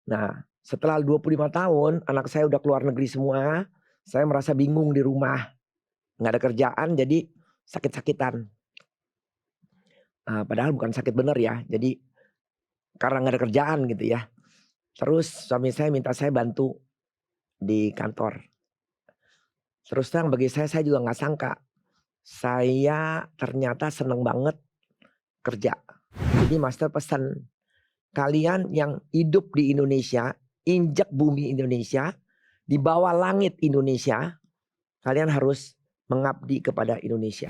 Nah, setelah 25 tahun anak saya udah keluar negeri semua, saya merasa bingung di rumah, nggak ada kerjaan jadi sakit-sakitan. Padahal bukan sakit bener ya, jadi karena nggak ada kerjaan gitu ya. Terus suami saya minta saya bantu di kantor. Terus terang bagi saya juga nggak sangka, saya ternyata seneng banget kerja. Jadi master pesan, kalian yang hidup di Indonesia, injak bumi Indonesia, di bawah langit Indonesia, kalian harus mengabdi kepada Indonesia.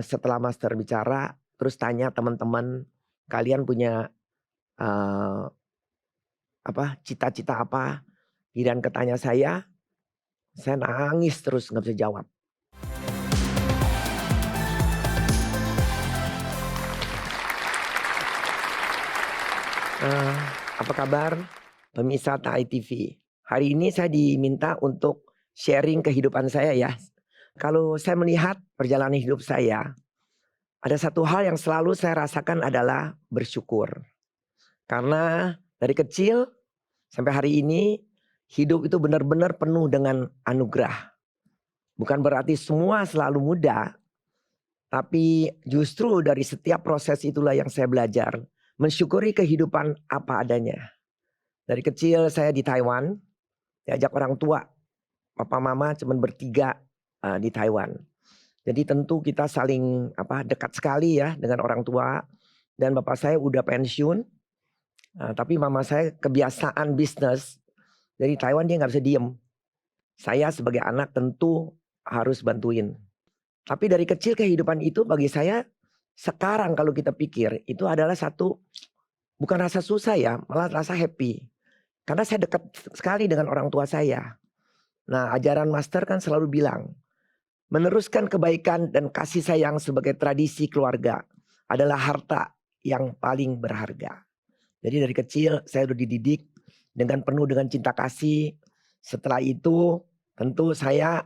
Setelah master bicara, terus tanya teman-teman, kalian punya eee, cita-cita apa? Giliran ketanya saya nangis terus nggak bisa jawab. Eee, Apa kabar pemirsa TAI TV? Hari ini saya diminta untuk sharing kehidupan saya ya. Kalau saya melihat perjalanan hidup saya, ada satu hal yang selalu saya rasakan adalah bersyukur. Karena dari kecil sampai hari ini, hidup itu benar-benar penuh dengan anugerah. Bukan berarti semua selalu mudah, tapi justru dari setiap proses itulah yang saya belajar mensyukuri kehidupan apa adanya. Dari kecil saya di Taiwan, diajak orang tua, papa mama cuman bertiga di Taiwan. Jadi tentu kita saling dekat sekali ya dengan orang tua. Dan bapak saya udah pensiun, tapi mama saya kebiasaan bisnis. Jadi Taiwan dia nggak bisa diem. Saya sebagai anak tentu harus bantuin. Tapi dari kecil kehidupan itu bagi saya sekarang kalau kita pikir itu adalah satu bukan rasa susah ya, malah rasa happy. Karena saya dekat sekali dengan orang tua saya. Nah, ajaran master kan selalu bilang, meneruskan kebaikan dan kasih sayang sebagai tradisi keluarga adalah harta yang paling berharga. Jadi dari kecil saya udah dididik dengan penuh dengan cinta kasih. Setelah itu tentu saya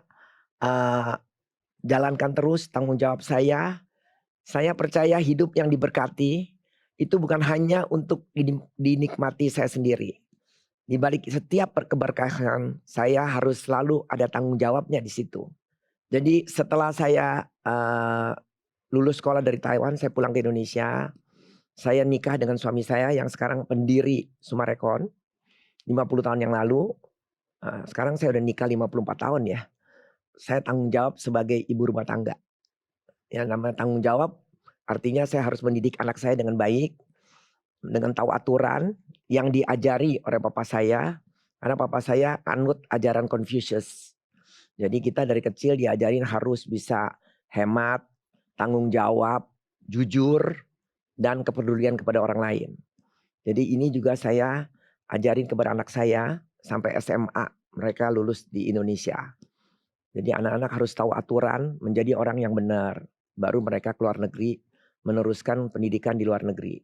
uh, jalankan terus tanggung jawab saya. Saya percaya hidup yang diberkati itu bukan hanya untuk dinikmati saya sendiri. Di balik setiap keberkahan saya harus selalu ada tanggung jawabnya di situ. Jadi setelah saya lulus sekolah dari Taiwan, saya pulang ke Indonesia. Saya nikah dengan suami saya yang sekarang pendiri Sumarekon 50 tahun yang lalu. Sekarang saya udah nikah 54 tahun ya. Saya tanggung jawab sebagai ibu rumah tangga. Ya namanya tanggung jawab artinya saya harus mendidik anak saya dengan baik, dengan tahu aturan yang diajari oleh papa saya. Karena papa saya anut ajaran Confucius. Jadi kita dari kecil diajarin harus bisa hemat, tanggung jawab, jujur, dan kepedulian kepada orang lain. Jadi ini juga saya ajarin kepada anak saya sampai SMA. Mereka lulus di Indonesia. Jadi anak-anak harus tahu aturan, menjadi orang yang benar. Baru mereka keluar negeri, meneruskan pendidikan di luar negeri.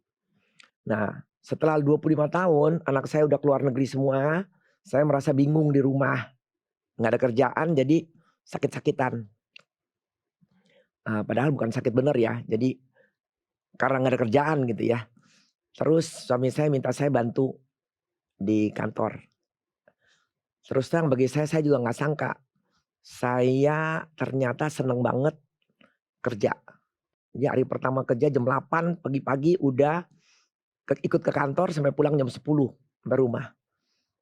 Nah, setelah 25 tahun anak saya udah keluar negeri semua, saya merasa bingung di rumah. Nggak ada kerjaan jadi sakit-sakitan. Padahal bukan sakit bener ya, jadi karena nggak ada kerjaan gitu ya. Terus suami saya minta saya bantu di kantor. Terus terang bagi saya juga nggak sangka, saya ternyata seneng banget kerja. Jadi hari pertama kerja jam 8 pagi-pagi udah ikut ke kantor sampai pulang jam 10 sampai rumah.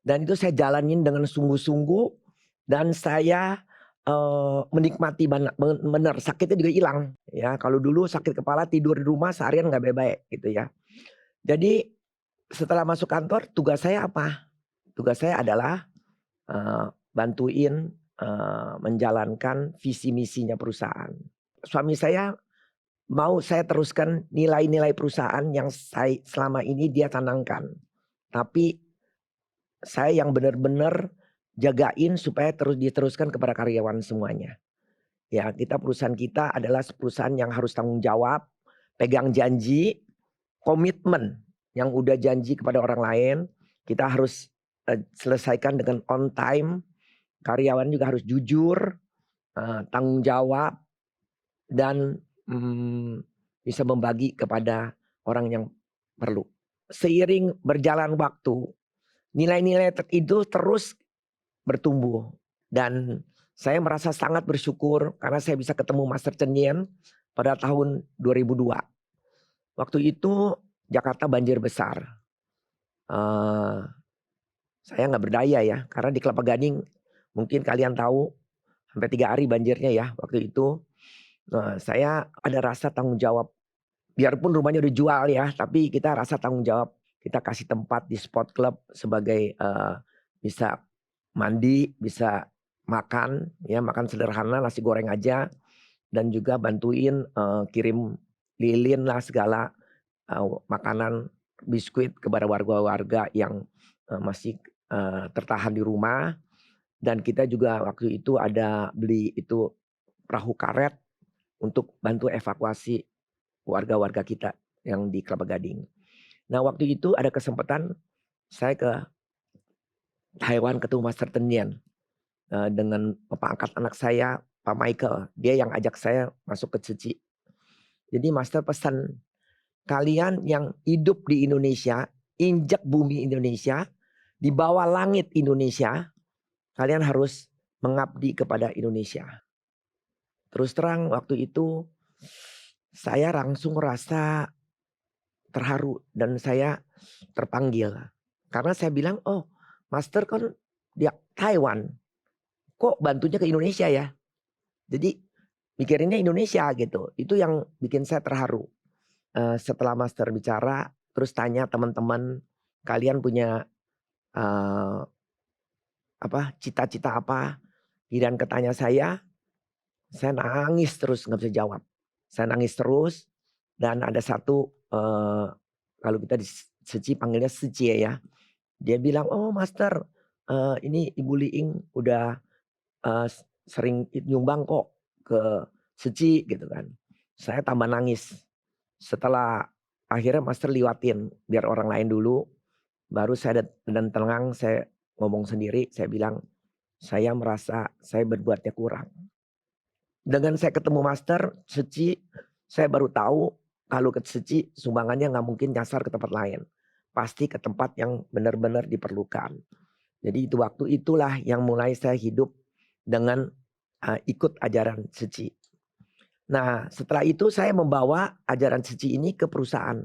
Dan itu saya jalanin dengan sungguh-sungguh dan saya menikmati bener, sakitnya juga hilang ya. Kalau dulu sakit kepala tidur di rumah seharian nggak baik-baik gitu ya. Jadi setelah masuk kantor tugas saya apa? Tugas saya adalah bantuin menjalankan visi misinya perusahaan. Suami saya mau saya teruskan nilai-nilai perusahaan yang selama ini dia tanamkan. Tapi saya yang benar-benar jagain supaya terus diteruskan kepada karyawan semuanya. Ya, perusahaan kita adalah perusahaan yang harus tanggung jawab, pegang janji, komitmen yang udah janji kepada orang lain, kita harus selesaikan dengan on time. Karyawan juga harus jujur, tanggung jawab dan bisa membagi kepada orang yang perlu. Seiring berjalan waktu, Nilai-nilai itu terus bertumbuh dan saya merasa sangat bersyukur karena saya bisa ketemu Master Chen Yen pada tahun 2002. Waktu itu Jakarta banjir besar. Saya nggak berdaya ya, karena di Kelapa Gading mungkin kalian tahu sampai 3 hari banjirnya ya waktu itu. Saya ada rasa tanggung jawab. Biarpun rumahnya udah jual ya, tapi kita rasa tanggung jawab. Kita kasih tempat di sport club sebagai bisa mandi, bisa makan, ya makan sederhana nasi goreng aja, dan juga bantuin kirim lilin lah segala makanan biskuit kepada warga-warga yang masih tertahan di rumah. Dan kita juga waktu itu ada beli itu perahu karet untuk bantu evakuasi warga-warga kita yang di Kelapa Gading. Nah waktu itu ada kesempatan saya ke Taiwan ketemu Master Chen Yen dengan bapak angkat anak saya Pak Michael. Dia yang ajak saya masuk ke Tzu Chi. Jadi Master pesan, kalian yang hidup di Indonesia, injak bumi Indonesia, di bawah langit Indonesia, kalian harus mengabdi kepada Indonesia. Terus terang waktu itu saya langsung rasa terharu dan saya terpanggil. Karena saya bilang, oh Master kan dia Taiwan, kok bantunya ke Indonesia ya. Jadi mikirinnya Indonesia gitu. Itu yang bikin saya terharu. Setelah Master bicara, terus tanya teman-teman, kalian punya cita-cita apa? Dan ketanya saya nangis terus nggak bisa jawab. Saya nangis terus dan ada satu kalau kita di Seci panggilnya Seci ya. Dia bilang, oh Master ini Ibu Liing udah sering nyumbang kok ke Seci gitu kan. Saya tambah nangis. Setelah akhirnya Master liwatin biar orang lain dulu. Baru saya dan tenang saya ngomong sendiri. Saya bilang saya merasa saya berbuatnya kurang. Dengan saya ketemu Master Seci, saya baru tahu kalau ke Seci sumbangannya nggak mungkin nyasar ke tempat lain. Pasti ke tempat yang benar-benar diperlukan. Jadi itu waktu itulah yang mulai saya hidup dengan ikut ajaran Seci. Nah setelah itu saya membawa ajaran Seci ini ke perusahaan.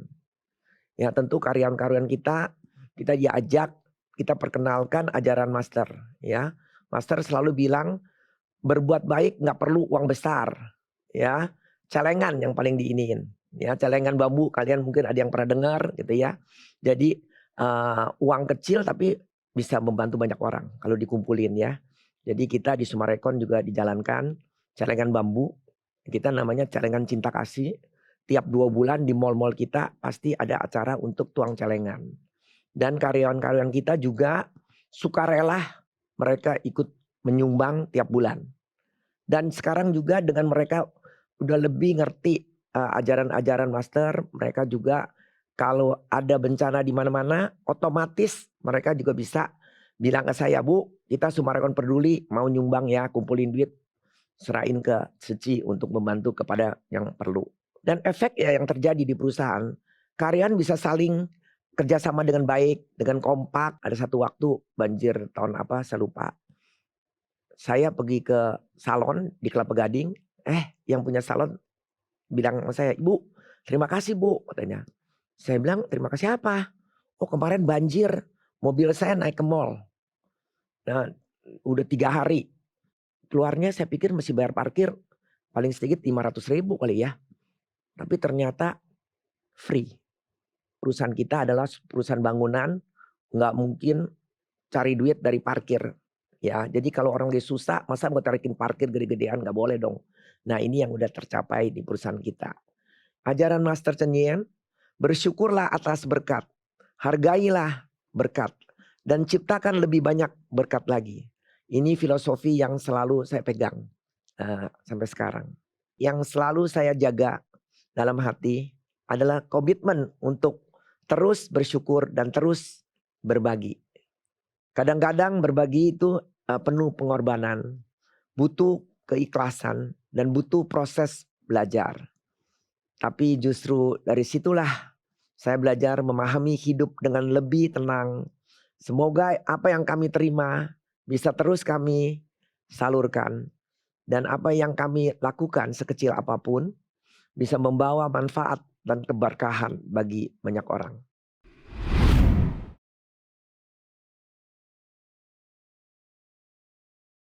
Ya tentu karyawan-karyawan kita diajak, kita perkenalkan ajaran Master. Ya, Master selalu bilang berbuat baik nggak perlu uang besar. Ya, celengan yang paling diiniin. Ya, celengan bambu kalian mungkin ada yang pernah dengar gitu ya. Jadi uang kecil tapi bisa membantu banyak orang kalau dikumpulin ya. Jadi kita di Sumarekon juga dijalankan celengan bambu. Kita namanya celengan cinta kasih. Tiap 2 bulan di mal-mal kita pasti ada acara untuk tuang celengan. Dan karyawan-karyawan kita juga sukarela mereka ikut menyumbang tiap bulan. Dan sekarang juga dengan mereka udah lebih ngerti ajaran-ajaran Master. Mereka juga kalau ada bencana di mana-mana otomatis mereka juga bisa bilang ke saya, Bu kita Sumarekon peduli mau nyumbang ya, kumpulin duit. Serahin ke Seci untuk membantu kepada yang perlu. Dan efek ya yang terjadi di perusahaan, karyawan bisa saling kerjasama dengan baik, dengan kompak. Ada satu waktu banjir tahun apa saya lupa. Saya pergi ke salon di Kelapa Gading, yang punya salon bilang sama saya, Ibu terima kasih Bu katanya. Saya bilang terima kasih apa? Oh kemarin banjir, mobil saya naik ke mall. Nah udah 3 hari. Keluarnya saya pikir mesti bayar parkir paling sedikit 500.000 kali ya. Tapi ternyata free. Perusahaan kita adalah perusahaan bangunan, nggak mungkin cari duit dari parkir. Ya, jadi kalau orang lagi susah, masa mau tarikin parkir gede-gedean nggak boleh dong. Nah ini yang udah tercapai di perusahaan kita. Ajaran Master Chen Yen, bersyukurlah atas berkat, hargailah berkat, dan ciptakan lebih banyak berkat lagi. Ini filosofi yang selalu saya pegang sampai sekarang. Yang selalu saya jaga dalam hati adalah komitmen untuk terus bersyukur dan terus berbagi. Kadang-kadang berbagi itu penuh pengorbanan, butuh keikhlasan dan butuh proses belajar. Tapi justru dari situlah saya belajar memahami hidup dengan lebih tenang, Semoga apa yang kami terima bisa terus kami salurkan. Dan apa yang kami lakukan sekecil apapun bisa membawa manfaat dan keberkahan bagi banyak orang.